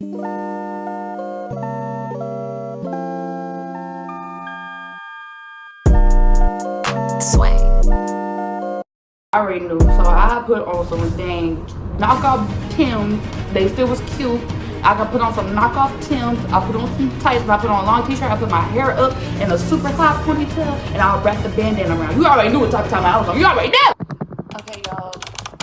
Sway. I already knew, so I put on some dang knockoff Tims. They still was cute. I got put on some knockoff Tims. I put on some tights. I put on a long t-shirt. I put my hair up in a super high ponytail, and I wrapped the bandana around. You already knew what type of time I was on. You already know. Okay, y'all.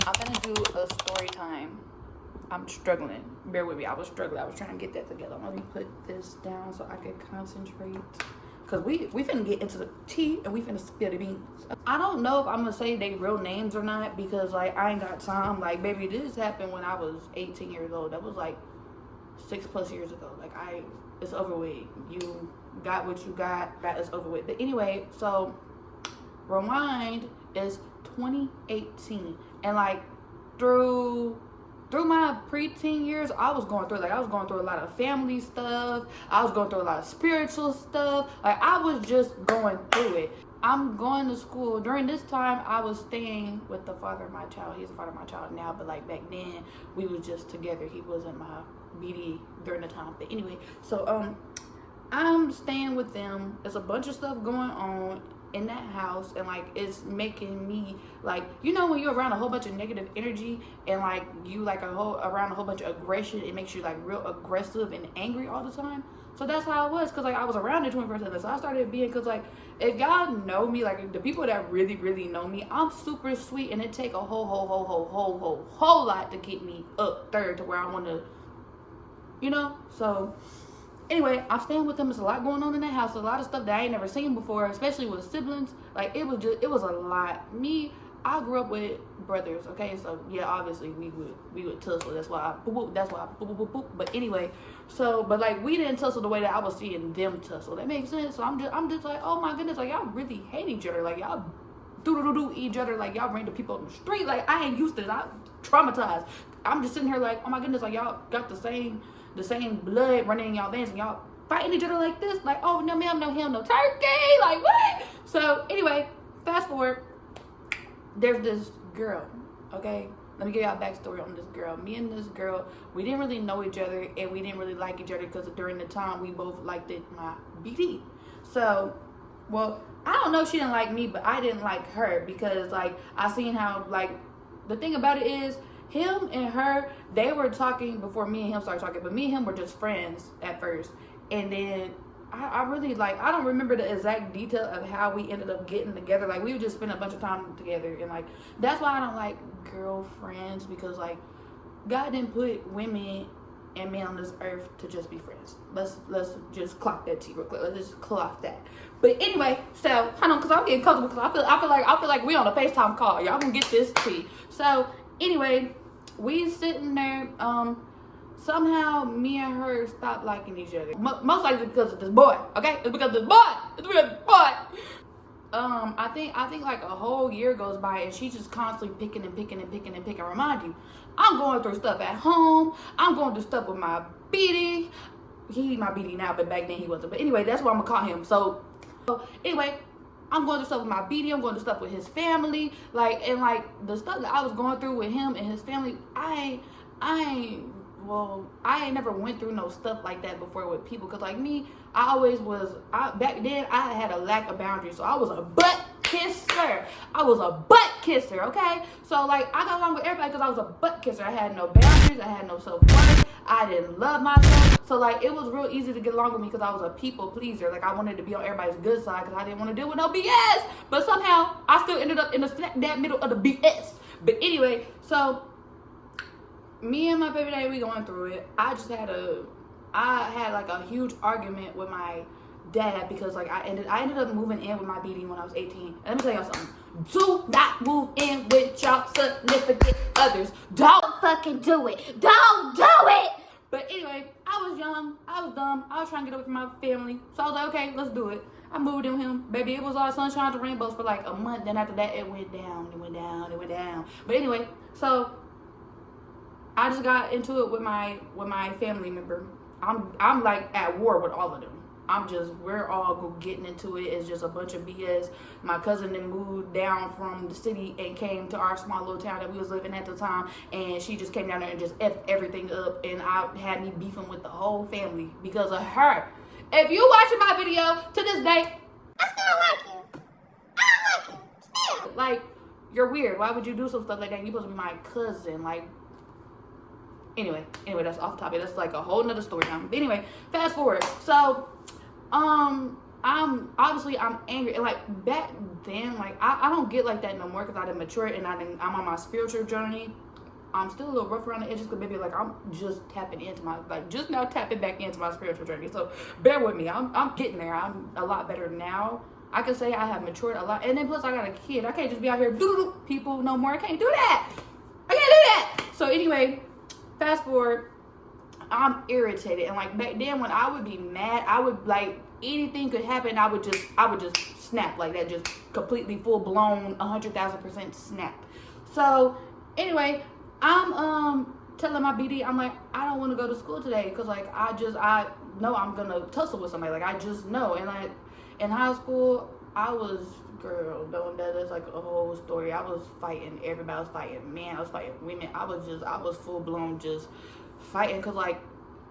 I'm gonna do a story time. I'm struggling. Bear with me. I was struggling. I was trying to get that together. Let me put this down so I can concentrate. Cause we finna get into the tea and we finna spill the beans. I don't know if I'm gonna say they real names or not because like I ain't got time. Like baby, this happened when I was 18 years old. That was like 6+ years ago. Like it's over with. You got what you got. That is over with. But anyway, so rewind is 2018 and like through my preteen years, I was going through a lot of family stuff. I was going through a lot of spiritual stuff. Like I was just going through it. I'm going to school. During this time, I was staying with the father of my child. He's the father of my child now, but like back then, we was just together. He wasn't my BD during the time. But anyway, so I'm staying with them. There's a bunch of stuff going on in that house, and like it's making me like, you know, when you're around a whole bunch of negative energy and like you like around a whole bunch of aggression, it makes you like real aggressive and angry all the time. So that's how it was, because like I was around the 21st, so I started being, because like if y'all know me, like the people that really know me, I'm super sweet, and it take a whole lot to get me up there to where I want to, you know. So anyway, I'm staying with them. There's a lot going on in that house. A lot of stuff that I ain't never seen before, especially with siblings. Like it was a lot. I grew up with brothers. Okay, so yeah, obviously we would tussle. That's why I boop. But anyway, so but like we didn't tussle the way that I was seeing them tussle. That makes sense. So I'm just like, oh my goodness, like y'all really hate each other. Like y'all do each other. Like y'all random people on the street. Like I ain't used to this. I'm traumatized. I'm just sitting here like, oh my goodness, like y'all got the same blood running in y'all veins and y'all fighting each other like this. Like, oh no ma'am, no ham, no turkey. Like what? So anyway, fast forward. There's this girl, okay? Let me give y'all a backstory on this girl. Me and this girl, we didn't really know each other, and we didn't really like each other because during the time we both liked my BD. So, well, I don't know if she didn't like me, but I didn't like her because like I seen how, like, the thing about it is him and her, they were talking before me and him started talking, but me and him were just friends at first. And then I really like, I don't remember the exact detail of how we ended up getting together. Like we would just spend a bunch of time together, and like that's why I don't like girlfriends, because like God didn't put women and men on this earth to just be friends. Let's just clock that T real quick. Let's just clock that. But anyway, so hold on, because I'm getting comfortable, because I feel like we on a FaceTime call. Y'all gonna get this tea. So anyway, we sitting there. Somehow me and her stopped liking each other. Most likely because of this boy. Okay, it's because of this boy. It's because of this boy. I think like a whole year goes by and she's just constantly picking. Remind you, I'm going through stuff at home. I'm going through stuff with my BD. He's my BD now, but back then he wasn't. But anyway, that's what I'm gonna call him. So anyway, I'm going through stuff with my BD. I'm going through stuff with his family. Like, and like the stuff that I was going through with him and his family, I ain't never went through no stuff like that before with people, because like me, back then I had a lack of boundaries, so I was a butt kisser. Okay, so like I got along with everybody because I was a butt kisser. I had no boundaries, I had no self-worth, I didn't love myself, so like it was real easy to get along with me because I was a people pleaser. Like I wanted to be on everybody's good side because I didn't want to deal with no BS, but somehow I still ended up in that middle of the BS. But anyway, so me and my baby daddy, we going through it. I had like a huge argument with my dad because like I ended up moving in with my BD when I was 18. And let me tell y'all something. Do not move in with y'all significant others. Don't fucking do it. Don't do it. But anyway, I was young. I was dumb. I was trying to get away from my family. So I was like, okay, let's do it. I moved in with him. Baby, it was all sunshine and rainbows for like a month. Then after that, it went down. But anyway, so I just got into it with my family member. I'm like at war with all of them. we're all getting into it. It's just a bunch of BS. My cousin then moved down from the city and came to our small little town that we was living at the time, and she just came down there and just effed everything up, and I had me beefing with the whole family because of her. If you watching my video to this day, I still like you. I don't like you. Still. Like, you're weird. Why would you do some stuff like that? You're supposed to be my cousin. Like, Anyway, that's off topic. That's like a whole nother story now. But anyway, fast forward. So, I'm angry. And like back then, like I don't get like that no more because I done matured and I'm on my spiritual journey. I'm still a little rough around the edges because maybe like I'm just tapping back into my spiritual journey. So bear with me. I'm getting there. I'm a lot better now. I can say I have matured a lot. And then plus I got a kid. I can't just be out here doo people no more. I can't do that. So anyway, fast forward, I'm irritated, and like back then when I would be mad, I would like anything could happen, I would just snap like that, just completely full blown 100,000% snap. So anyway, I'm telling my BD, I'm like, I don't want to go to school today because like I know I'm gonna tussle with somebody, like I just know. And like in high school, I was, girl, that's like a whole story. I was fighting everybody. I was fighting men. I was fighting women. I was full blown just fighting. Cause like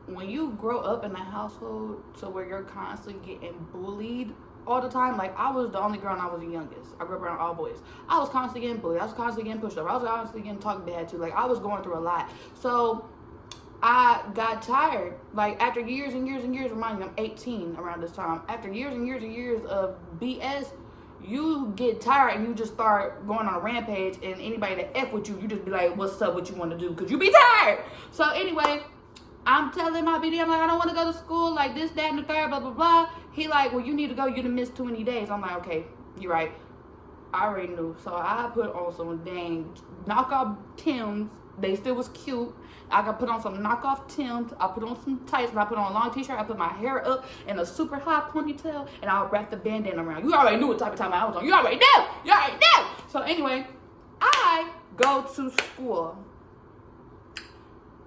when you grow up in a household to where you're constantly getting bullied all the time, like I was the only girl and I was the youngest. I grew up around all boys. I was constantly getting bullied. I was constantly getting pushed over. I was constantly getting talked bad to. Like I was going through a lot. So I got tired. Like after years and years and years, remind me, I'm 18 around this time. After years and years and years of BS, you get tired and you just start going on a rampage, and anybody that F with you, you just be like, what's up, what you want to do? Because you be tired. So anyway, I'm telling my BD, I'm like, I don't want to go to school, like this, that, and the third, blah, blah, blah. He like, well, you need to go. You done missed too many days. I'm like, okay, you're right. I already knew. So I put on some dang knockoff Tims. They still was cute. I got put on some knockoff Tims. I put on some tights. And I put on a long t-shirt. I put my hair up in a super high ponytail, and I wrapped the bandana around. You already knew what type of time I was on. You already knew. So anyway, I go to school.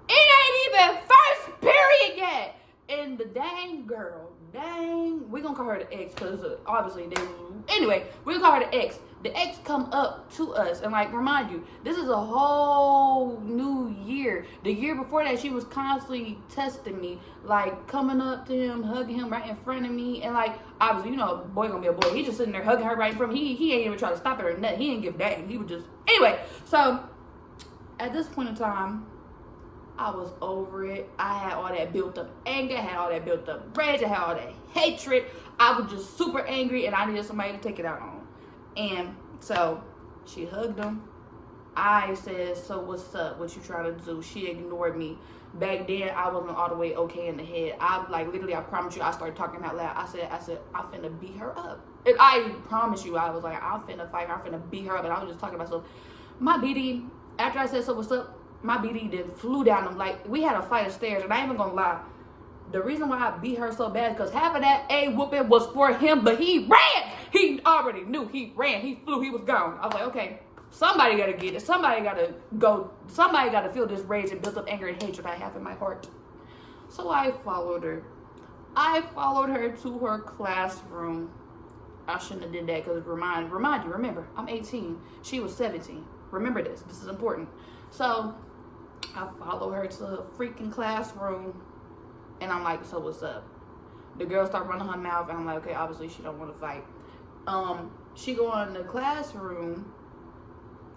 It ain't even first period yet. And the we gonna call her the ex because obviously we gonna call her the ex. The ex come up to us and like remind you, this is a whole new year. The year before that, she was constantly testing me, like coming up to him, hugging him right in front of me, and like obviously you know a boy gonna be a boy. He just sitting there hugging her right in front of me. He ain't even try to stop her or nothing. He didn't give a damn. He was just So at this point in time, I was over it. I had all that built up anger, I had all that built up rage, I had all that hatred. I was just super angry and I needed somebody to take it out on. And so she hugged him. I said, so what's up? What you trying to do? She ignored me. Back then, I wasn't all the way okay in the head. I promise you, I started talking out loud. I said, I'm finna beat her up. And I promise you, I was like, I'm finna fight her. I'm finna beat her up. And I was just talking about myself. My BD, after I said, so what's up? My BD then flew down them. Like, we had a flight of stairs, and I ain't even gonna lie. The reason why I beat her so bad is because half of that A whooping was for him, but he ran. He already knew. He ran. He flew. He was gone. I was like, okay, somebody got to get it. Somebody got to go. Somebody got to feel this rage and built up anger and hatred I have in my heart. So I followed her. I followed her to her classroom. I shouldn't have did that because remember, I'm 18. She was 17. Remember this. This is important. So I follow her to her freaking classroom, and I'm like, so what's up? The girl start running her mouth, and I'm like, okay, obviously she don't want to fight. She go in the classroom.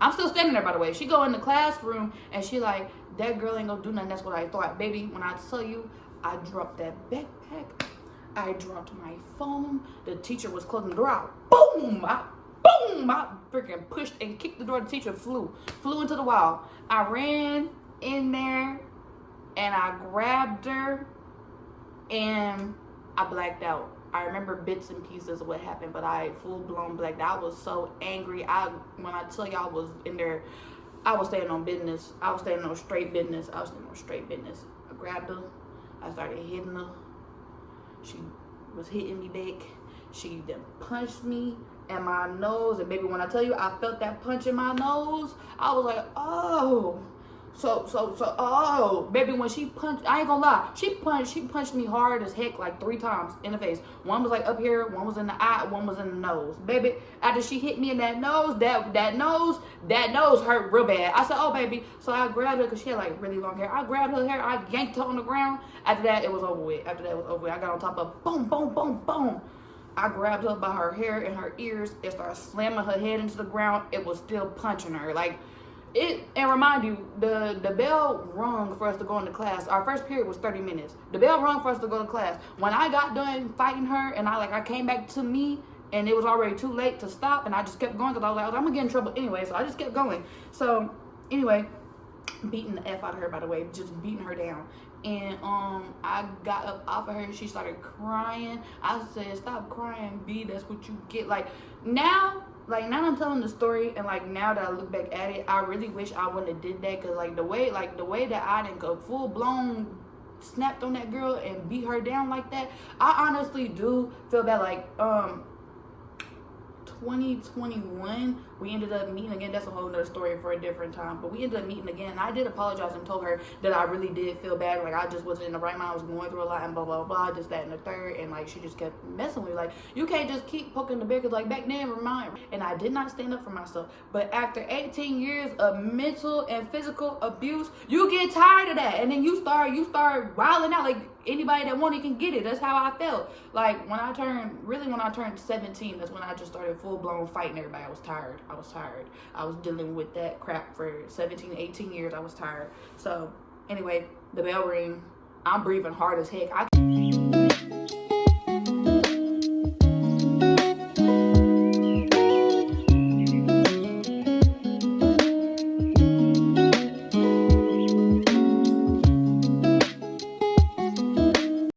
I'm still standing there, by the way. She go in the classroom, and she like, that girl ain't gonna do nothing. That's what I thought. Baby, when I tell you, I dropped that backpack. I dropped my phone. The teacher was closing the door out. Boom! I freaking pushed and kicked the door. The teacher flew into the wall. I ran in there, and I grabbed her, and I blacked out. I remember bits and pieces of what happened, but I full-blown blacked out. I was so angry. When I tell you I was in there, I was staying on business. I was staying on straight business. I grabbed her. I started hitting her. She was hitting me back. She then punched me in my nose. And baby, when I tell you I felt that punch in my nose, I was like, oh. Oh, baby, when she punched, I ain't gonna lie, she punched me hard as heck like 3 times in the face. One was like up here, one was in the eye, one was in the nose. Baby, after she hit me in that nose, that nose hurt real bad. I said, oh, baby. So I grabbed her because she had like really long hair. I grabbed her hair, I yanked her on the ground. After that, it was over with. I got on top of boom, boom, boom, boom. I grabbed her by her hair and her ears and started slamming her head into the ground. It was still punching her. Like, and remind you, the bell rung for us to go into class. Our first period was 30 minutes. The bell rung for us to go to class. When I got done fighting her and I came back to me and it was already too late to stop, and I just kept going because I was like, I'm gonna get in trouble anyway. So I just kept going. So anyway, beating the F out of her, by the way, just beating her down. And I got up off of her and she started crying. I said, stop crying, B, that's what you get. Like now I'm telling the story, and like now that I look back at it, I really wish I wouldn't have did that, because like the way that I didn't go full blown snapped on that girl and beat her down like that, I honestly do feel bad. Like 2021 we ended up meeting again. That's a whole nother story for a different time, but we ended up meeting again, and I did apologize and told her that I really did feel bad, like I just wasn't in the right mind, I was going through a lot and blah blah blah, this, that, and the third. And like she just kept messing with me, like, you can't just keep poking the bear, because like back then, remind, and I did not stand up for myself. But after 18 years of mental and physical abuse, you get tired of that, and then you start wilding out. Like anybody that wanted can get it. That's how I felt. Like when I turned 17, that's when I just started full blown fighting everybody. I was tired. I was dealing with that crap for 17, 18 years. I was tired. So anyway, the bell ring. I'm breathing hard as heck. I